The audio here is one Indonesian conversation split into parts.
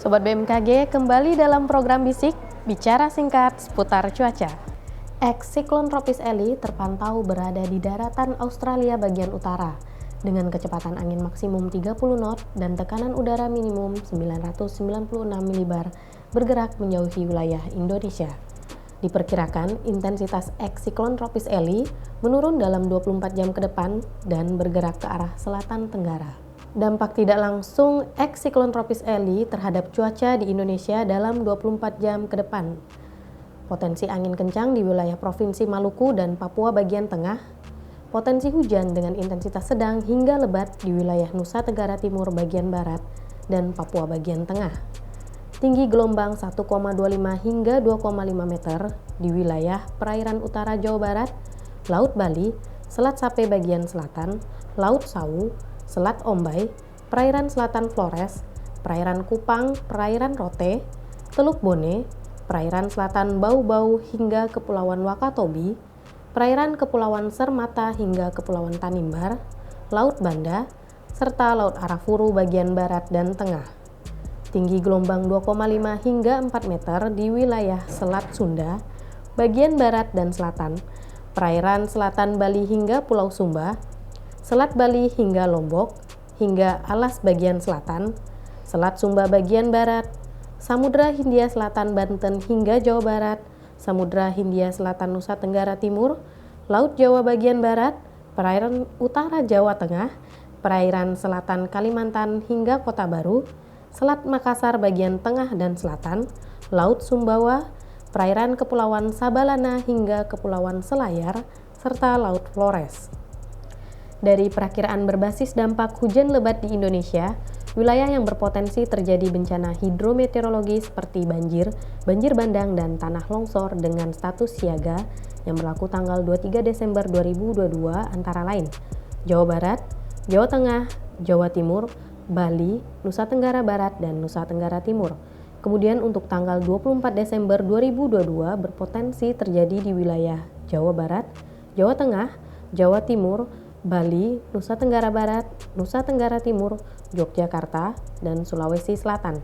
Sobat BMKG, kembali dalam program Bisik, bicara singkat seputar cuaca. Siklon tropis Elly terpantau berada di daratan Australia bagian utara, dengan kecepatan angin maksimum 30 knot dan tekanan udara minimum 996 milibar bergerak menjauhi wilayah Indonesia. Diperkirakan intensitas siklon tropis Elly menurun dalam 24 jam ke depan dan bergerak ke arah selatan tenggara. Dampak tidak langsung siklon tropis Elly terhadap cuaca di Indonesia dalam 24 jam ke depan. Potensi angin kencang di wilayah Provinsi Maluku dan Papua bagian tengah. Potensi hujan dengan intensitas sedang hingga lebat di wilayah Nusa Tenggara Timur bagian barat dan Papua bagian tengah. Tinggi gelombang 1,25 hingga 2,5 meter di wilayah perairan utara Jawa Barat, Laut Bali, Selat Sape bagian selatan, Laut Sawu, Selat Ombai, perairan selatan Flores, perairan Kupang, perairan Rote, Teluk Bone, perairan selatan Bau-Bau hingga Kepulauan Wakatobi, perairan Kepulauan Sermata hingga Kepulauan Tanimbar, Laut Banda, serta Laut Arafuru bagian barat dan tengah. Tinggi gelombang 2,5 hingga 4 meter di wilayah Selat Sunda, bagian barat dan selatan, perairan selatan Bali hingga Pulau Sumba, Selat Bali hingga Lombok, hingga Alas bagian selatan, Selat Sumba bagian barat, Samudra Hindia Selatan Banten hingga Jawa Barat, Samudra Hindia Selatan Nusa Tenggara Timur, Laut Jawa bagian barat, perairan utara Jawa Tengah, perairan selatan Kalimantan hingga Kota Baru, Selat Makassar bagian tengah dan selatan, Laut Sumbawa, perairan Kepulauan Sabalana hingga Kepulauan Selayar, serta Laut Flores. Dari perakiraan berbasis dampak hujan lebat di Indonesia, wilayah yang berpotensi terjadi bencana hidrometeorologi seperti banjir, banjir bandang, dan tanah longsor dengan status siaga yang berlaku tanggal 23 Desember 2022 antara lain Jawa Barat, Jawa Tengah, Jawa Timur, Bali, Nusa Tenggara Barat, dan Nusa Tenggara Timur. Kemudian untuk tanggal 24 Desember 2022 berpotensi terjadi di wilayah Jawa Barat, Jawa Tengah, Jawa Timur, Bali, Nusa Tenggara Barat, Nusa Tenggara Timur, Yogyakarta, dan Sulawesi Selatan.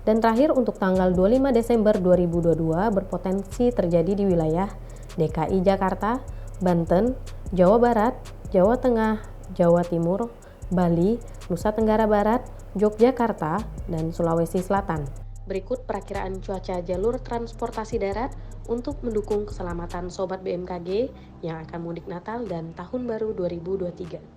Dan terakhir untuk tanggal 25 Desember 2022 berpotensi terjadi di wilayah DKI Jakarta, Banten, Jawa Barat, Jawa Tengah, Jawa Timur, Bali, Nusa Tenggara Barat, Yogyakarta, dan Sulawesi Selatan. Berikut perakiraan cuaca jalur transportasi darat untuk mendukung keselamatan Sobat BMKG yang akan mudik Natal dan Tahun Baru 2023.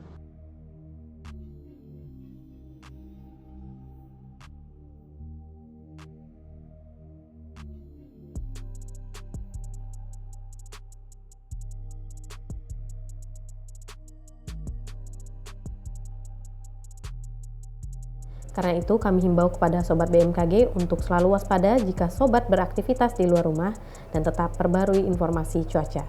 Karena itu, kami himbau kepada Sobat BMKG untuk selalu waspada jika Sobat beraktivitas di luar rumah dan tetap perbarui informasi cuaca.